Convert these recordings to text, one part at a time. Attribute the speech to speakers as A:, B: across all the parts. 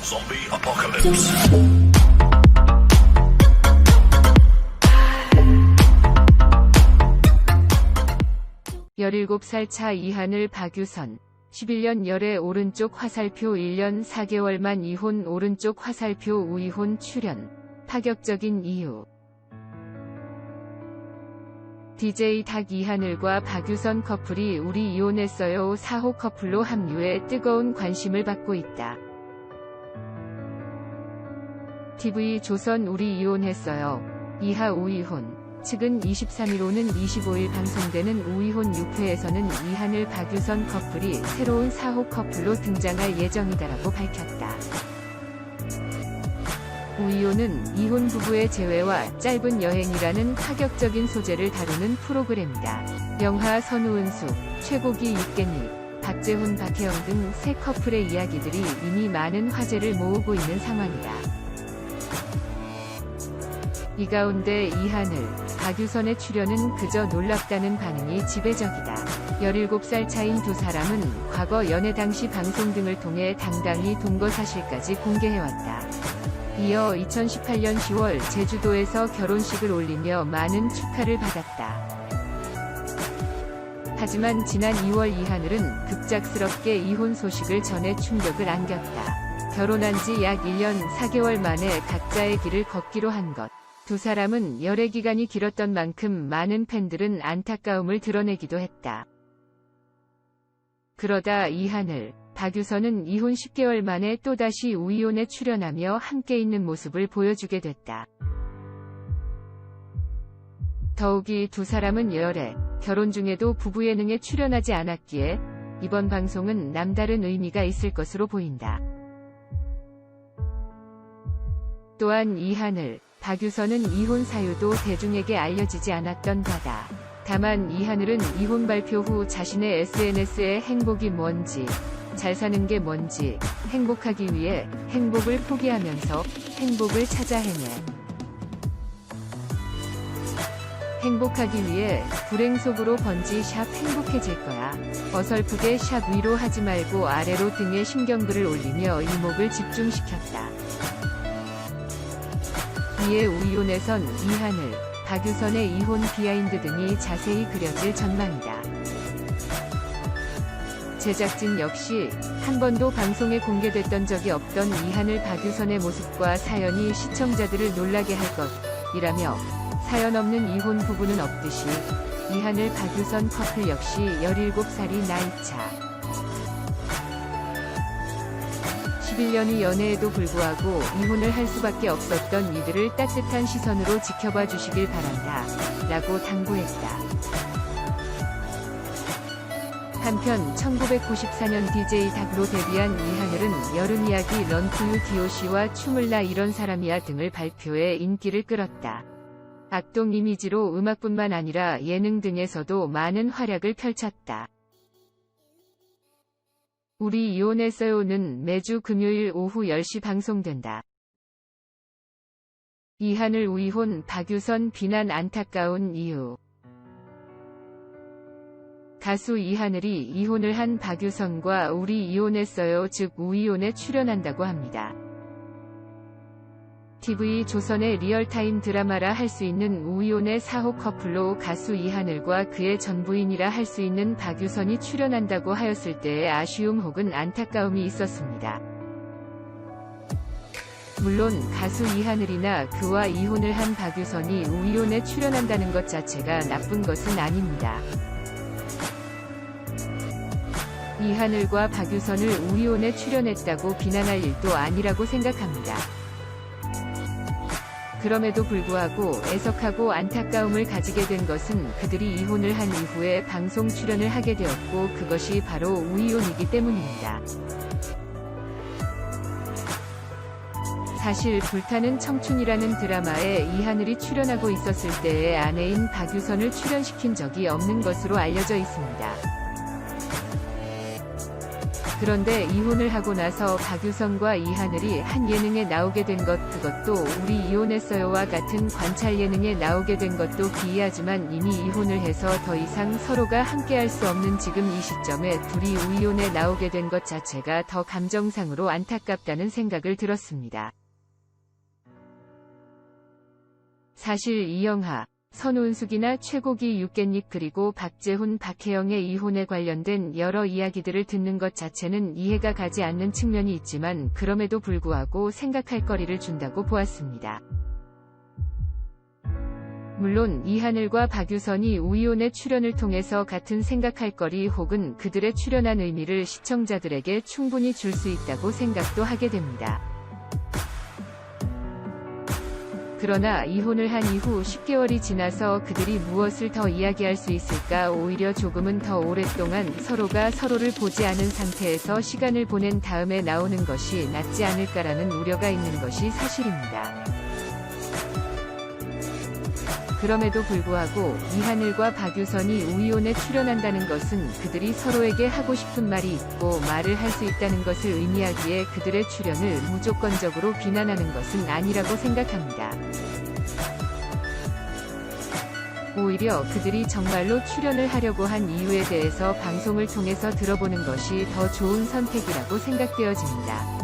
A: Zombie Apocalypse.
B: 17살 차 이하늘 박유선. 11년 열애 오른쪽 화살표 1년 4개월 만 이혼 오른쪽 화살표 우이혼 출연. 파격적인 이유. DJ 닭 이하늘과 박유선 커플이 우리 이혼했어요 4호 커플로 합류해 뜨거운 관심을 받고 있다. TV조선 우리 이혼했어요. 이하 우이혼. 측은 23일 오는 25일 방송되는 우이혼 6회에서는 이하늘 박유선 커플이 새로운 4호 커플로 등장할 예정이다라고 밝혔다. 우이혼은 이혼 부부의 재회와 짧은 여행이라는 파격적인 소재를 다루는 프로그램이다. 영하 선우은수, 최고기 육개님, 박재훈 박혜영 등 세 커플의 이야기들이 이미 많은 화제를 모으고 있는 상황이다. 이 가운데 이하늘, 박유선의 출연은 그저 놀랍다는 반응이 지배적이다. 17살 차인 두 사람은 과거 연애 당시 방송 등을 통해 당당히 동거 사실까지 공개해왔다. 이어 2018년 10월 제주도에서 결혼식을 올리며 많은 축하를 받았다. 하지만 지난 2월 이하늘은 급작스럽게 이혼 소식을 전해 충격을 안겼다. 결혼한 지 약 1년 4개월 만에 각자의 길을 걷기로 한 것. 두 사람은 열애 기간이 길었던 만큼 많은 팬들은 안타까움을 드러내기도 했다. 그러다 이하늘, 박유선은 이혼 10개월 만에 또다시 우이혼에 출연하며 함께 있는 모습을 보여주게 됐다. 더욱이 두 사람은 열애, 결혼 중에도 부부 예능에 출연하지 않았기에 이번 방송은 남다른 의미가 있을 것으로 보인다. 또한 이하늘, 박유선은 이혼 사유도 대중에게 알려지지 않았던 바다. 다만 이하늘은 이혼 발표 후 자신의 SNS에 행복이 뭔지, 잘 사는 게 뭔지, 행복하기 위해 행복을 포기하면서 행복을 찾아 헤매. 행복하기 위해 불행 속으로 번지 샵 행복해질 거야. 어설프게 샵 위로 하지 말고 아래로 등의 심경글을 올리며 이목을 집중시켰다. 이에 우이혼에선 이하늘, 박유선의 이혼 비하인드 등이 자세히 그려질 전망이다. 제작진 역시 한 번도 방송에 공개됐던 적이 없던 이하늘 박유선의 모습과 사연이 시청자들을 놀라게 할 것이라며 사연 없는 이혼 부부는 없듯이 이하늘 박유선 커플 역시 17살이 나이차. 11년의 연애에도 불구하고 이혼을 할 수밖에 없었던 이들을 따뜻한 시선으로 지켜봐 주시길 바란다. 라고 당부했다. 한편 1994년 DJ 닭으로 데뷔한 이하늘은 여름 이야기 런투유 DOC와 춤을 나 이런 사람이야 등을 발표해 인기를 끌었다. 악동 이미지로 음악뿐만 아니라 예능 등에서도 많은 활약을 펼쳤다. 우리 이혼했어요는 매주 금요일 오후 10시 방송된다. 이하늘 우이혼 박유선 비난 안타까운 이유. 가수 이하늘이 이혼을 한 박유선과 우리 이혼했어요 즉 우이혼에 출연한다고 합니다. TV조선의 리얼타임 드라마라 할 수 있는 우이혼의 4호 커플로 가수 이하늘과 그의 전 부인이라 할 수 있는 박유선이 출연한다고 하였을 때의 아쉬움 혹은 안타까움이 있었습니다. 물론 가수 이하늘이나 그와 이혼을 한 박유선이 우이혼에 출연한다는 것 자체가 나쁜 것은 아닙니다. 이하늘과 박유선을 우이혼에 출연했다고 비난할 일도 아니라고 생각합니다. 그럼에도 불구하고 애석하고 안타까움을 가지게 된 것은 그들이 이혼을 한 이후에 방송 출연을 하게 되었고 그것이 바로 우이혼이기 때문입니다. 사실 불타는 청춘이라는 드라마에 이하늘이 출연하고 있었을 때의 아내인 박유선을 출연시킨 적이 없는 것으로 알려져 있습니다. 그런데 이혼을 하고 나서 박유선과 이하늘이 한 예능에 나오게 된 것, 그것도 우리 이혼했어요와 같은 관찰 예능에 나오게 된 것도 기이하지만 이미 이혼을 해서 더 이상 서로가 함께할 수 없는 지금 이 시점에 둘이 우이혼에 나오게 된 것 자체가 더 감정상으로 안타깝다는 생각을 들었습니다. 사실 이영하, 선운숙이나 최고기 육개잎 그리고 박재훈, 박혜영의 이혼에 관련된 여러 이야기들을 듣는 것 자체는 이해가 가지 않는 측면이 있지만 그럼에도 불구하고 생각할 거리를 준다고 보았습니다. 물론 이하늘과 박유선이 우이혼의 출연을 통해서 같은 생각할 거리 혹은 그들의 출연한 의미를 시청자들에게 충분히 줄 수 있다고 생각도 하게 됩니다. 그러나 이혼을 한 이후 10개월이 지나서 그들이 무엇을 더 이야기할 수 있을까, 오히려 조금은 더 오랫동안 서로가 서로를 보지 않은 상태에서 시간을 보낸 다음에 나오는 것이 낫지 않을까라는 우려가 있는 것이 사실입니다. 그럼에도 불구하고 이하늘과 박유선이 우이혼에 출연한다는 것은 그들이 서로에게 하고 싶은 말이 있고 말을 할 수 있다는 것을 의미하기에 그들의 출연을 무조건적으로 비난하는 것은 아니라고 생각합니다. 오히려 그들이 정말로 출연을 하려고 한 이유에 대해서 방송을 통해서 들어보는 것이 더 좋은 선택이라고 생각되어집니다.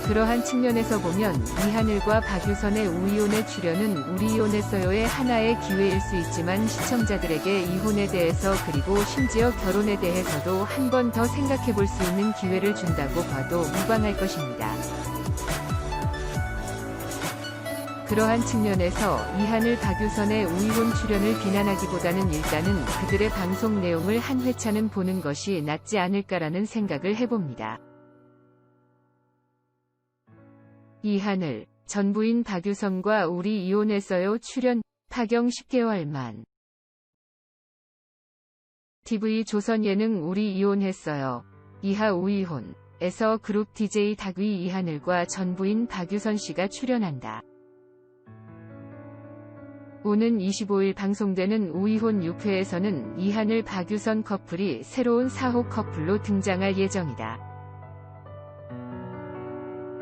B: 그러한 측면에서 보면 이하늘과 박유선의 우이혼의 출연은 우리 이혼했어요의 하나의 기회일 수 있지만 시청자들에게 이혼에 대해서 그리고 심지어 결혼에 대해서도 한 번 더 생각해볼 수 있는 기회를 준다고 봐도 무방할 것입니다. 그러한 측면에서 이하늘, 박유선의 우이혼 출연을 비난하기보다는 일단은 그들의 방송 내용을 한 회차는 보는 것이 낫지 않을까라는 생각을 해봅니다. 이하늘, 전 부인 박유선과 우리 이혼했어요 출연, 파경 10개월 만. TV 조선 예능 우리 이혼했어요. 이하 우이혼 에서 그룹 DJ 닭위 이하늘과 전 부인 박유선 씨가 출연한다. 오는 25일 방송되는 우이혼 6회에서는 이하늘 박유선 커플이 새로운 4호 커플로 등장할 예정이다.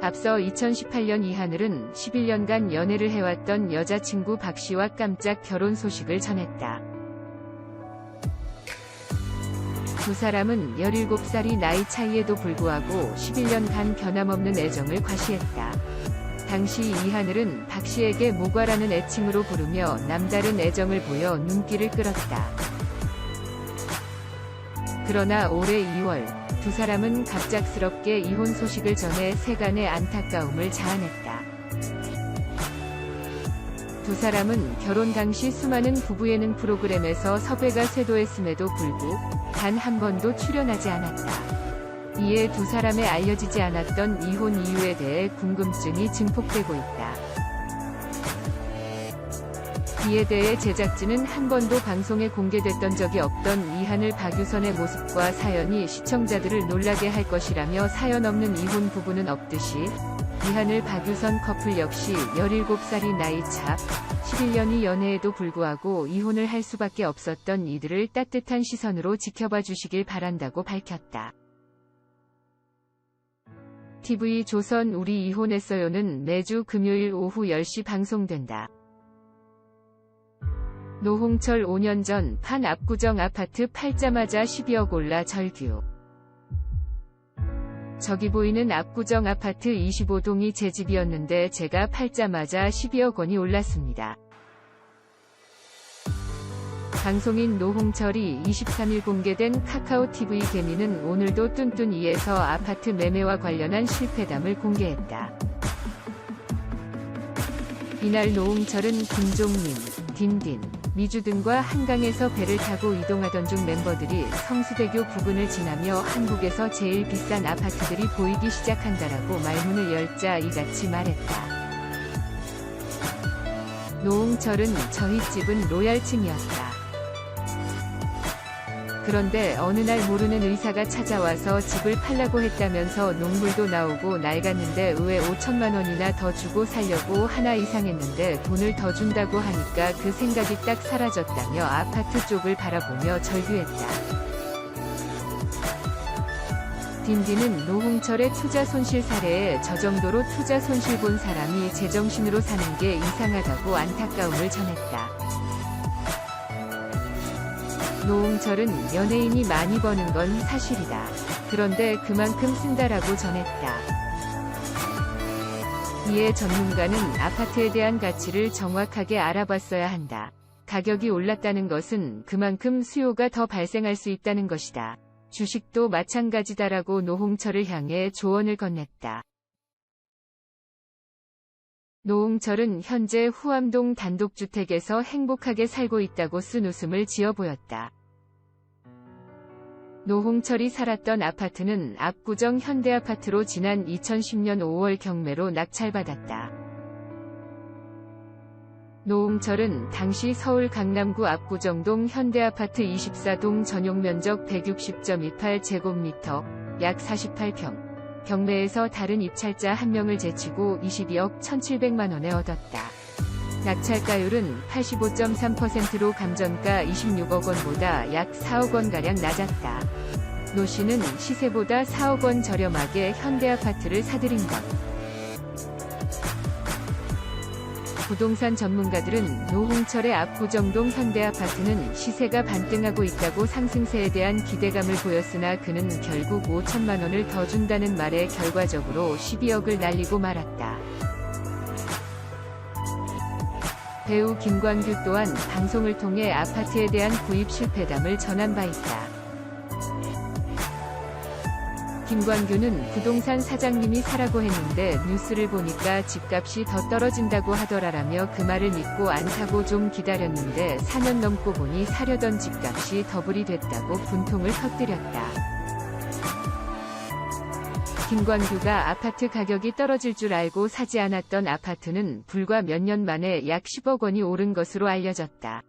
B: 앞서 2018년 이하늘은 11년간 연애를 해왔던 여자친구 박 씨와 깜짝 결혼 소식을 전했다. 두 사람은 17살이 나이 차이에도 불구하고 11년간 변함없는 애정을 과시했다. 당시 이하늘은 박 씨에게 모과라는 애칭으로 부르며 남다른 애정을 보여 눈길을 끌었다. 그러나 올해 2월 두 사람은 갑작스럽게 이혼 소식을 전해 세간의 안타까움을 자아냈다. 두 사람은 결혼 당시 수많은 부부 예능 프로그램에서 섭외가 쇄도했음에도 불구 단 한 번도 출연하지 않았다. 이에 두 사람의 알려지지 않았던 이혼 이유에 대해 궁금증이 증폭되고 있다. 이에 대해 제작진은 한 번도 방송에 공개됐던 적이 없던 이하늘 박유선의 모습과 사연이 시청자들을 놀라게 할 것이라며 사연 없는 이혼 부부는 없듯이 이하늘 박유선 커플 역시 17살이 나이 차 11년이 연애에도 불구하고 이혼을 할 수밖에 없었던 이들을 따뜻한 시선으로 지켜봐 주시길 바란다고 밝혔다. TV 조선 우리 이혼했어요는 매주 금요일 오후 10시 방송된다. 노홍철 5년 전 판 압구정 아파트 팔자마자 12억 올라 절규. 저기 보이는 압구정 아파트 25동이 제 집이었는데 제가 팔자마자 12억 원이 올랐습니다. 방송인 노홍철이 23일 공개된 카카오TV 개미는 오늘도 뚠뚠이에서 아파트 매매와 관련한 실패담을 공개했다. 이날 노홍철은 김종민, 딘딘, 미주 등과 한강에서 배를 타고 이동하던 중 멤버들이 성수대교 부근을 지나며 한국에서 제일 비싼 아파트들이 보이기 시작한다라고 말문을 열자 이같이 말했다. 노홍철은 저희 집은 로얄층이었다. 그런데 어느 날 모르는 의사가 찾아와서 집을 팔라고 했다면서 농물도 나오고 낡았는데 왜 5천만 원이나 더 주고 살려고 하나 이상했는데 돈을 더 준다고 하니까 그 생각이 딱 사라졌다며 아파트 쪽을 바라보며 절규했다. 딘딘은 노홍철의 투자 손실 사례에 저 정도로 투자 손실 본 사람이 제정신으로 사는 게 이상하다고 안타까움을 전했다. 노홍철은 연예인이 많이 버는 건 사실이다. 그런데 그만큼 쓴다라고 전했다. 이에 전문가는 아파트에 대한 가치를 정확하게 알아봤어야 한다. 가격이 올랐다는 것은 그만큼 수요가 더 발생할 수 있다는 것이다. 주식도 마찬가지다라고 노홍철을 향해 조언을 건넸다. 노홍철은 현재 후암동 단독주택에서 행복하게 살고 있다고 쓴 웃음을 지어 보였다. 노홍철이 살았던 아파트는 압구정 현대아파트로 지난 2010년 5월 경매로 낙찰받았다. 노홍철은 당시 서울 강남구 압구정동 현대아파트 24동 전용면적 160.28제곱미터, 약 48평, 경매에서 다른 입찰자 1명을 제치고 22억 1,700만원에 얻었다. 낙찰가율은 85.3%로 감정가 26억 원보다 약 4억 원가량 낮았다. 노 씨는 시세보다 4억 원 저렴하게 현대아파트를 사들인 것. 부동산 전문가들은 노홍철의 압구정동 현대아파트는 시세가 반등하고 있다고 상승세에 대한 기대감을 보였으나 그는 결국 5천만 원을 더 준다는 말에 결과적으로 12억을 날리고 말았다. 배우 김광규 또한 방송을 통해 아파트에 대한 구입 실패담을 전한 바 있다. 김광규는 부동산 사장님이 사라고 했는데 뉴스를 보니까 집값이 더 떨어진다고 하더라라며 그 말을 믿고 안 사고 좀 기다렸는데 4년 넘고 보니 사려던 집값이 더블이 됐다고 분통을 터뜨렸다. 김광규가 아파트 가격이 떨어질 줄 알고 사지 않았던 아파트는 불과 몇 년 만에 약 10억 원이 오른 것으로 알려졌다.